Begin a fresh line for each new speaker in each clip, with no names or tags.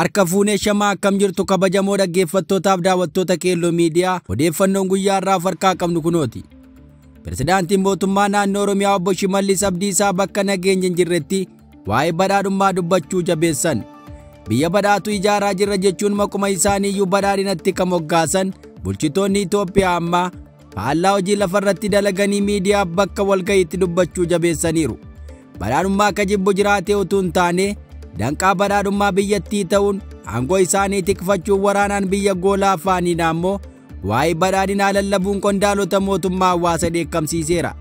Harka fuunee shamaa akkam jirtu kabajamoo dhaggeeffattootaaf daawwattoota Kello miidiyaa odeeffannoon guyyaarraa harkaa qabnu kunooti. Pirezidaantiin mootummaa naannoo Oromiyaa obbo Shimallis Abdiisaa bakka nageenya hin jirretti waa'ee badhaadhummaa dubbachuu jabeessan. Biyya badhaatu ijaaraa jirra jechuun maquma isaaniiyyuu badhaadhinatti kan moggaasan bulchitoonni Itoophiyaa amma faallaa hojii lafarratti dalaganii miidiyaa bakka walga'iitti dubbachuu jabeessaniiru. Badhaadhummaa akka jibbu jiraatee utuu hin taane danqaa badhaadhummaa biyyattii ta'uun aangoo isaanii tikfachuun waraanaan biyya goolaa afaaniin ammoo waa'ee badhaadhinaa lallabuun qondaalota mootummaa hawaasa dheekkamsiiseera.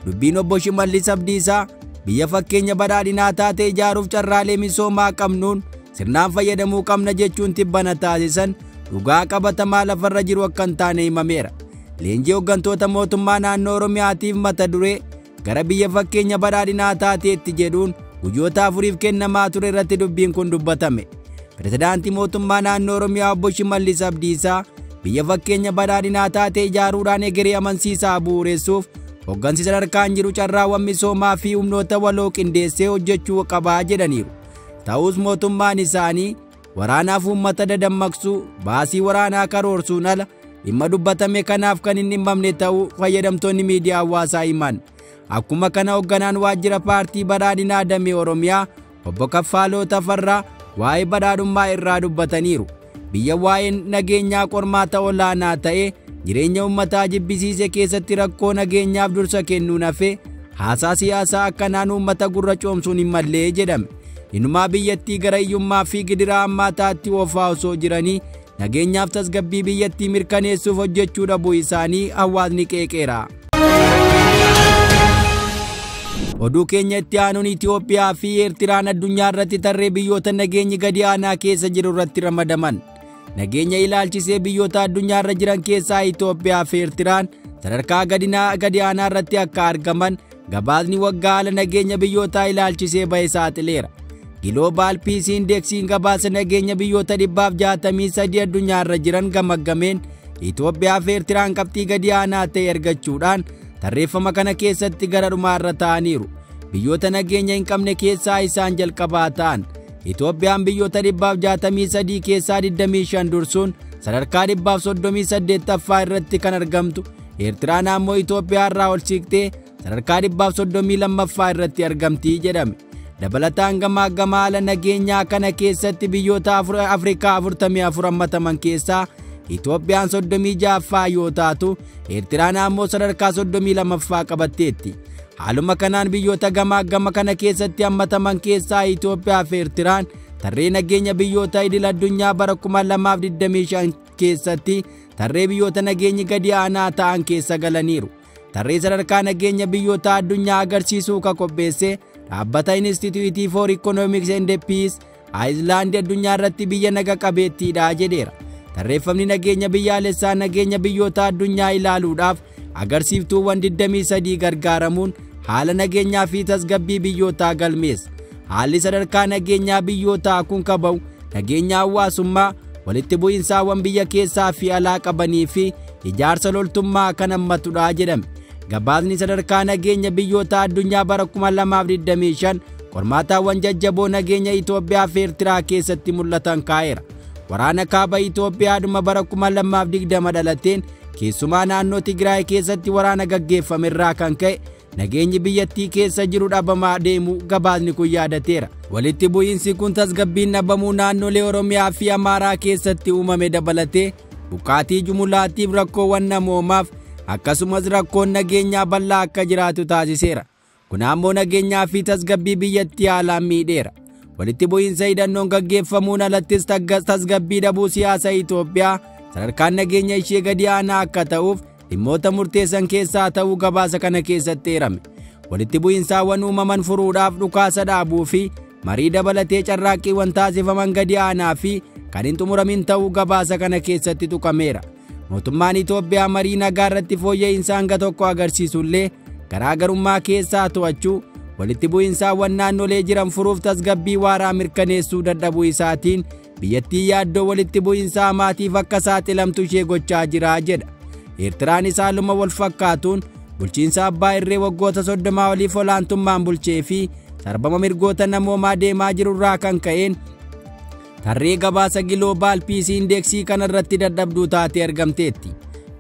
Dubbiin obbo Shimallis Abdiisaa biyya fakkeenya badhaadhinaa taate ijaaruuf carraalee misoomaa qabnuun sirnaan fayyadamuu qabna jechuun tibbana taasisan dhugaa qabatamaa lafarra jiru akka hin taane himameera. Leenjii hooggantoota mootummaa naannoo Oromiyaatiif mata duree gara biyya fakkeenya badhaadhinaa taateetti jedhuun guyyoota afuriif kennamaa ture irratti dubbiin kun dubbatame. Pirezidaantii mootummaa naannoo Oromiyaa obbo Shimallis Abdiisaa biyya fakkeenya badhaadhinaa taate ijaaruudhaan egeree amansiisaa bu'uureessuuf hooggansi sadarkaan jiru carraawwan misoomaa fi humnoota waloo qindeessee hojjechuu qabaa jedhaniiru. Ta'us mootummaan isaanii waraanaaf uummata dadammaqsuu baasii waraanaa karoorsuun ala dhimma dubbatame kanaaf kan hin dhimmamne ta'uu fayyadamtoonni miidiyaa hawaasaa himan. Akkuma kana hoogganaan waajjira paartii badhaadhinaa damee Oromiyaa obbo Kaffaaloo Tafarraa waa'ee badhaadhummaa irraa dubbataniiru. Biyya waa'een nageenyaa qormaata olaanaa ta'e jireenya uummataa jibbisiise keessatti rakkoo nageenyaaf dursa kennuun hafee haasaa siyaasaa akkanaan uummata gurra coomsuun hin mallee jedhame. Inumaa biyyattii gara hiyyummaa fi gidiraa hammaataatti oofaa osoo jiranii nageenyaaf tasgabbii biyyattii mirkaneessuuf hojjechuu dhabuu isaanii hawaasni qeeqeera. Oduu keenya itti aanuun Itoophiyaa fi Eertiraan addunyaarratti tarree biyyoota nageenyi gadi aanaa keessa jiru irratti ramadaman. Nageenya ilaalchisee biyyoota addunyaarra jiran keessaa Itoophiyaa fi Eertiraan sadarkaa gadi aanaa irratti akka argaman gabaasni waggaa haala nageenya biyyootaa ilaalchisee ba'e saaxileera. Global Peace Indexiin gabaasa nageenya biyyoota 163 addunyaarra jiran gamaggameen Itoophiyaa fi Eertiraan qabxii gadi aanaa ta'e argachuudhaan tarreeffama kana keessatti gara dhumaarra ta'aniiru. Biyyoota nageenya hin qabne keessaa isaan jalqabaa ta'an. Itoophiyaan biyyoota 163 keessaa 25 dursuun sadarkaa 138ffaa irratti kan argamtu. Eertiraan ammoo Itoophiyaa irraa ol siqtee sadarkaa 132ffaa irratti argamti jedhame. Dabalataan gamaa haala nageenyaa kana keessatti biyyoota Afrikaa 44 hammataman keessaa Itoophiyaan 36ffaa yoo taatu Eertiraan ammoo sadarkaa 32ffaa qabatteetti. Haaluma kanaan biyyoota gamaa kana keessatti hammataman keessaa Itoophiyaa fi Eertiraan tarree nageenya biyyoota idil addunyaa bara 2025 keessatti tarree biyyoota nageenyi gadi aanaa ta'an keessa galaniiru. Tarree sadarkaa nageenya biyyoota addunyaa agarsiisuu ka qopheesse dhaabbata Institute for Economics and Peace Iceland addunyaa irratti biyya naga qabeettiidha jedheera. Tarreeffamni nageenya biyyaalessaa nageenya biyyoota addunyaa ilaaluudhaaf agarsiiftuuwwan 23 gargaaramuun haala nageenyaa fi tasgabbii biyyootaa galmeessa. Haalli sadarkaa nageenyaa biyyootaa kun kaba'u nageenya hawaasummaa walitti bu'iinsaawwan biyya keessaa fi alaa qabanii fi ijaarsa loltummaa kan hammatudha jedhame. Gabaasni sadarkaa nageenya biyyoota addunyaa bara 2025 qormaataawwan jajjaboo nageenya Itoophiyaa fi Eertiraa keessatti mul'atan kaa'eera. Waraana kaaba Itoophiyaa dhuma bara 2020 dhalateen keessumaa naannoo Tigray keessatti waraana gaggeeffame irraa kan ka'e nageenyi biyyattii keessa jiru dhabamaa deemu gabaasni kun yaadateera. Walitti bu'iinsi kun tasgabbiin dhabamuu naannolee Oromiyaa fi Amhaaraa keessatti uumame dabalatee buqqaatii jumlaatiif rakkoowwan namoomaaf akkasumas rakkoon nageenyaa bal'aa akka jiraatu taasiseera. Kun ammoo nageenyaa fi tasgabbii biyyattii haalaan miidheera. Walitti bu'iinsa hidhannoon gaggeeffamuun alattis tasgabbii dhabuu siyaasa Itoophiyaa sadarkaan nageenya ishee gadi aanaa akka ta'uuf dhimmoota murteessan keessaa ta'uu gabaasa kana keessatti eerame. Walitti bu'iinsaawwan uumaman furuudhaaf dhukaasa dhaabuu fi marii dabalatee carraaqqiiwwan taasifaman gadi aanaa fi kan hin xumuramin ta'uu gabaasa kana keessatti tuqameera. Mootummaan Itoophiyaa marii nagaa irratti fooyya'insa hanga tokko agarsiisullee garaagarummaa keessaa to'achuu walitti bu'iinsaawwan naannolee jiran furuuf tasgabbii waaraa mirkaneessuu dadhabuu isaatiin biyyattii yaaddoo walitti bu'iinsaa hamaatiif akka saaxilamtu ishee gochaa jira jedha. Eertiraan haaluma wal fakkaatuun bulchiinsa abbaa irree waggoota 30 oliif olaantummaan bulchee fi sarbama mirgoota namoomaa deemaa jiru irraa kan ka'een tarree gabaasa Global Peace Index kanarratti dadhabduu taatee argamteetti.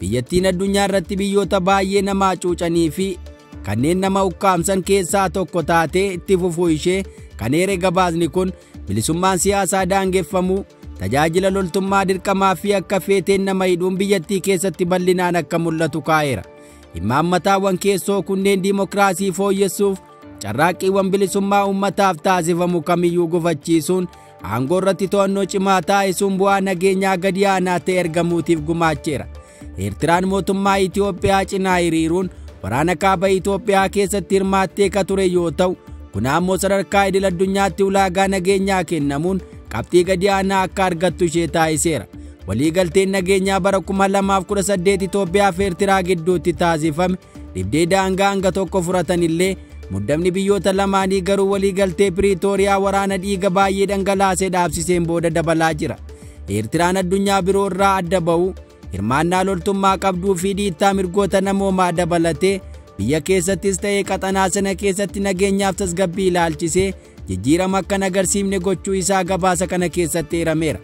Biyyattiin addunyaa irratti biyyoota baay'ee nama cuucanii fi kanneen nama ukkaamsan keessaa tokko taatee itti fufuu ishee kan eere gabaasni kun bilisummaan siyaasaa daangeffamuu, tajaajila loltummaa dirqamaa fi akka feeteen nama hidhuun biyyattii keessatti bal'inaan akka mul'atu kaa'eera. Imaammataawwan keessoo kunneen dimokiraasii fooyyessuuf carraaqqiiwwan bilisummaa uummataaf taasifamu kamiyyuu gufachiisuun aangoo irratti to'annoo cimaa taasisuun bu'aa nageenyaa gadi aanaa ta'e ergamuutiif gumaacheera. Eertiraan mootummaa Itoophiyaa cinaa hiriiruun waraana kaaba Itoophiyaa keessatti hirmaattee ka ture yoo ta'u, kun ammoo sadarkaa idil addunyaatti ulaagaa nageenyaa kennamuun qabxii gadi aanaa akka argattu ishee taasiseera. Waliigalteen nageenyaa bara 2018 Itoophiyaa fi Eertiraa gidduutti taasifame dhibdee daangaa hanga tokko furatan illee muddamni biyyoota lamaanii garuu waliigaltee Piriitooriyaa waraana dhiiga baay'ee dhangalaasee dhaabsiseen booda dabalaa jira. Eertiraan addunyaa biroo irraa adda ba'uu, hirmaannaa loltummaa qabduu fi dhiittaa mirgoota namoomaa dabalatee biyya keessattis ta'ee qaxanaa sana keessatti nageenyaaf tasgabbii ilaalchisee jijjiirama akka agarsiifne gochuu isaa gabaasa kana keessatti eerameera.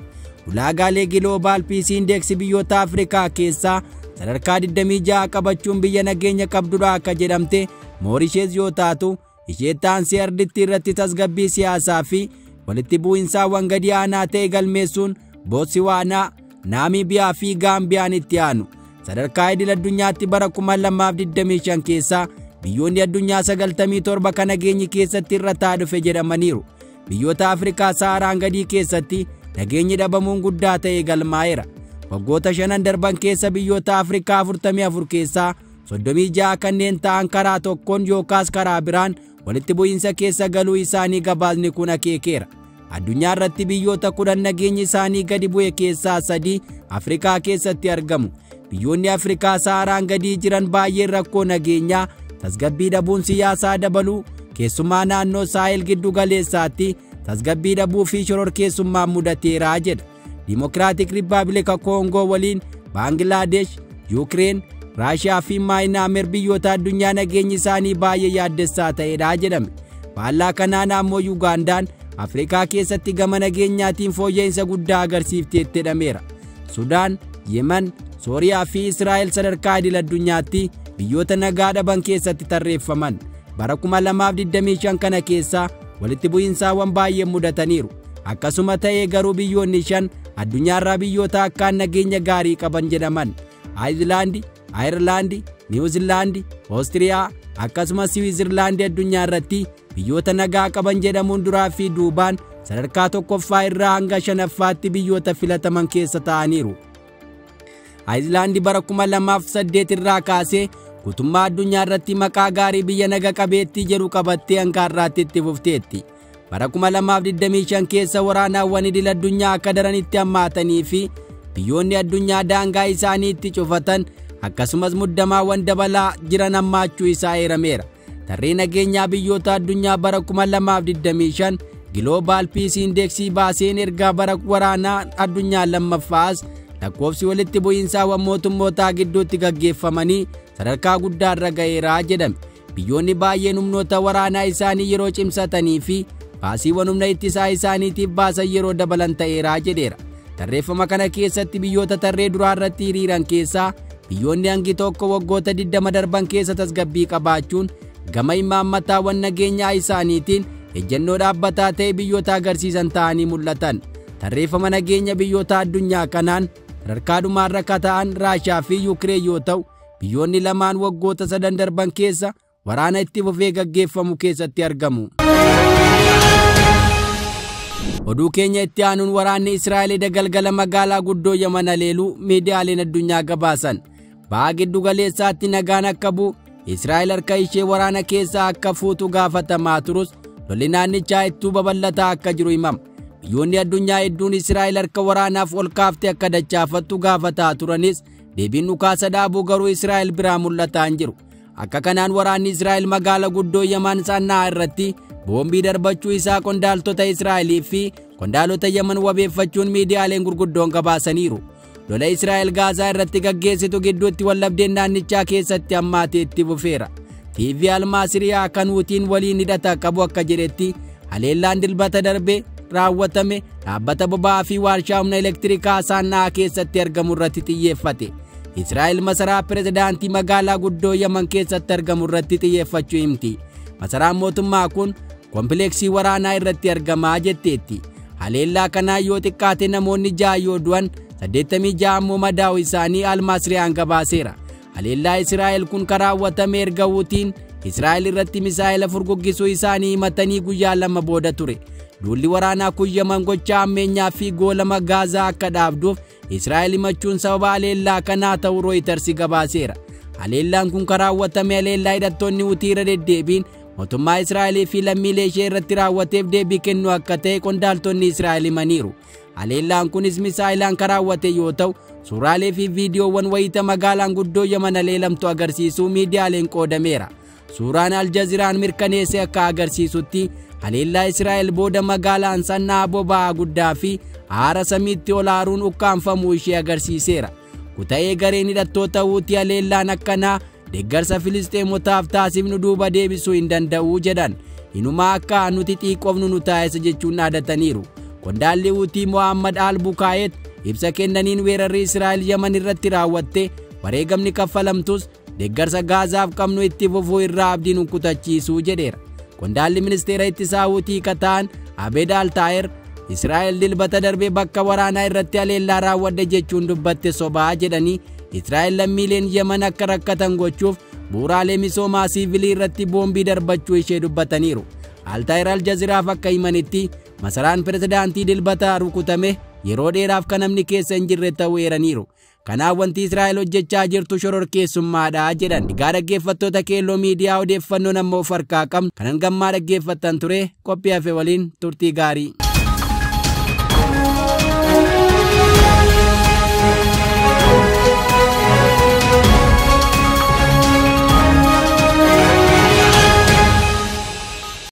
Ulaagaalee Global Peace Index biyyoota Afrikaa keessaa sadarkaa 26 qabachuun biyya nageenya qabdudha akka jedhamte Moorishees yoo taatu, ishee taansii arditti irratti tasgabbii siyaasaa fi walitti bu'insaawwan gadi aanaa ta'e galmeessuun Bootsuwaanaa, Naamiibiyaa fi Gaambiyaan itti aanu. Sadarkaa idil addunyaatti bara 2025 keessaa biyyoonni addunyaa 97 kan nageenyi keessatti irra taa dhufe jedhamaniiru. Biyyoota Afrikaa Saharaan gadii keessatti nageenyi dhabamuun guddaa ta'e galmaa'eera. Waggoota 5 darban keessa biyyoota Afrikaa 44 keessaa 36 kanneen ta'an karaa tokkoon yookaas karaa biraan walitti bu'insa keessa galuu isaanii gabaasni kun akeekeera. Addunyaa irratti biyyoota 10 nageenyi isaanii gadi bu'e keessaa 3 Afrikaa keessatti argamu. Biyyoonni Afrikaa Saharaan gadii jiran baay'een rakkoo nageenyaa, tasgabbii dhabuun siyaasaa dabaluu, keessumaa naannoo Saahel giddu galeessaatti tasgabbii dhabuu fi shororkeessummaan mudateeraa jedha. Dimokiraatik Rippaabilika Koongoo waliin Baangilaadesh, Yuukireen, Raashiyaa fi Maayinaamar biyyoota addunyaa nageenyi isaanii baay'ee yaaddessaa ta'edha jedhame. Faallaa kanaan ammoo Yugaandaan Afrikaa keessatti gama nageenyaatiin fooyya'insa guddaa agarsiifteetti jedhameera. Sudan, Yemen, Sooriyaa fi Israa'el sadarkaa idil addunyaatti biyyoota nagaa dhaban keessatti tarreeffaman. Bara 2025 kana keessaa walitti bu'insaawwan baay'een mudataniiru. Akkasuma ta'ee garuu biyyoonni 5 addunyaarraa biyyoota akkaan nageenya gaarii qaban jedhaman. Ayislaandi, Ayirlaandi, Niwuzilaandi, Oostiriyaa akkasumas Siwiizerlaandi addunyaa irratti biyyoota nagaa qaban jedhamuun duraa fi duubaan sadarkaa 1ffaa irraa hanga 5ffaatti biyyoota filataman keessa ta'aniiru. Ayislaandi bara 2008 irraa kaasee guutummaa addunyaa irratti maqaa gaarii biyya naga qabeettii jedhu qabattee hanga har'aatti itti fufteetti. Bara 2025 keessa waraanaawwan idil addunyaa akka daranitti hammaatanii fi biyyoonni addunyaa daangaa isaanii itti cufatan akkasumas muddamaawwan dabalaa jiran hammaachuu isaa eerameera. Tarree nageenyaa biyyoota addunyaa bara 2025 Global Peace Index baaseen ergaa bara waraanaa addunyaa lammaffaas lakkoofsi walitti bu'insaawwan mootummootaa gidduutti gaggeeffamanii sadarkaa guddaarra ga'eeraa jedhame. Biyyoonni baay'een humnoota waraanaa isaanii yeroo cimsatanii fi baasiiwwan humna ittisaa isaaniitiif baasan yeroo dabalan ta'eeraa jedheera. Tarreeffama kana keessatti biyyoota tarree duraa irratti hiriiran keessaa biyyoonni hangi tokko waggoota 20 darban keessa tasgabbii qabaachuun gama imaammataawwan nageenyaa isaaniitiin ejjennoo dhaabbataa ta'e biyyoota agarsiisan ta'anii mul'atan. Tarreeffama nageenya biyyoota addunyaa kanaan sadarkaadhumaarra kata'an Raashiyaa fi Yuukireen yoo ta'u, biyyoonni lamaan waggoota 3 darban keessa waraana itti fufee gaggeeffamu keessatti argamu. Oduu keenya itti aanuun waraanni Israa'el galgala magaalaa guddoo Yemen aleeluu miidiyaaleen addunyaa gabaasan. Baha giddu galeessaatti nagaan akka bu'u Israa'el harka ishee waraana keessaa akka fuutu gaafatamaa turus lolli naannichaa ittuu babal'ataa akka jiru himama. Biyyoonni addunyaa hedduun Israa'el harka waraanaaf ol kaaftee akka dachaafattu gaafataa turanis deebiin dhukaasa dhaabuu garuu Israa'el biraa mul'ataa hin jiru. Akka kanaan waraanni Israa'el magaalaa guddoo Yemen Sannaa irratti boombii darbachuu isaa qondaaltota Israa'elii fi qondaalota Yemen wabeeffachuun miidiyaaleen gurguddoon gabaasaniiru. Lola Israa'el Gaazaa irratti gaggeessitu gidduutti wallabdeen naannichaa keessatti hammaatee itti fufeera. TV Almaasiriyaa kan Huutiin waliin hidhata qabu akka jedhetti haleellaan dilbata darbe raawwatame dhaabbata boba'aa fi warshaa humna elektirikaa saannaa keessatti argamu irratti xiyyeeffate. Israa'el masaraa pirezidaantii magaalaa guddoo Yaman keessatti argamu irratti xiyyeeffachuu himti. Masaraan mootummaa kun kompleksii waraanaa irratti argamaa jetteetti. Haleellaa kanaa yoo xiqqaate namoonni 6 yoo du'an 86 immoo madaa'uu isaanii Almasriyaan gabaaseera. Haleellaa Israa'el kun raawwatame erga Huutiin Israa'el irratti misaa'ila furguggisuu isaanii himatanii guyyaa 2 booda ture. Duulli waraanaa kun Yaman gochaa ammeenyaa fi goolama Gaazaa akka dhaabduuf Israa'el himachuun sababa haleellaa kanaa ta'uu Reuters gabaaseera. Haleellaan kun raawwatame haleellaa hidhattoonni Huutii irra deddeebiin mootummaa Israa'el fi lammiilee ishee irratti raawwateef deebii kennu akka ta'e qondaaltonni Israa'el himaniiru. Haleellaan kunis misaa'ilaan raawwate yoo ta'u, suuraalee fi viidiyoowwan wayita magaalaan guddoo Yaman haleelamtu agarsiisuu miidiyaaleen qoodameera. Suuraan Aljazeeraan mirkaneesse akka agarsiisutti haleellaa Israa'el booda magaalaan sannaa boba'aa guddaa fi aara samiitti ol aaruun ukkaanfamuu ishee agarsiiseera. Kuta'ee gareen hidhattoota Huutii haleellaan akkanaa deeggarsa Filisxeemotaaf taasifnu duuba deebisuu hin danda'u jedhan. Inumaa akka nuti xiiqofnu nu taasisa jechuun dhaadataniiru. Qondaalli Huutii Mohammed al-Bukaayet ibsa kennaniin weerarri Israa'el Yaman irratti raawwatte wareegamni kaffalamtus deeggarsa Gaazaaf qabnu itti fufuu irraa abdiin kutachiisuu jedheera. Qondaalli ministeera ittisaa Huutii kataan Abey Taye Israa'el dilbata darbee bakka waraanaa irratti haleellaa raawwadde jechuun dubbatte sobaa jedhanii Israa'el lammiileen Yaman akka rakkatan gochuuf bu'uuraalee misoomaa siivilii irratti boombii darbachuu ishee dubbataniiru. Taye Aljazeeraaf akka himanitti masaraan pirezidaantii dilbata rukutame yeroo dheeraaf kan namni keessa hin jirre ta'uu eeraniiru. Kanaaf wanti Israa'el hojjechaa jirtu shororkeessummaadha jedhan. Egaa dhaggeeffattoota Kelloo miidiyaa odeeffannoo nama of harkaa qabnu kanan gammaa dhaggeeffattan ture qophii hafe waliin turtii gaarii.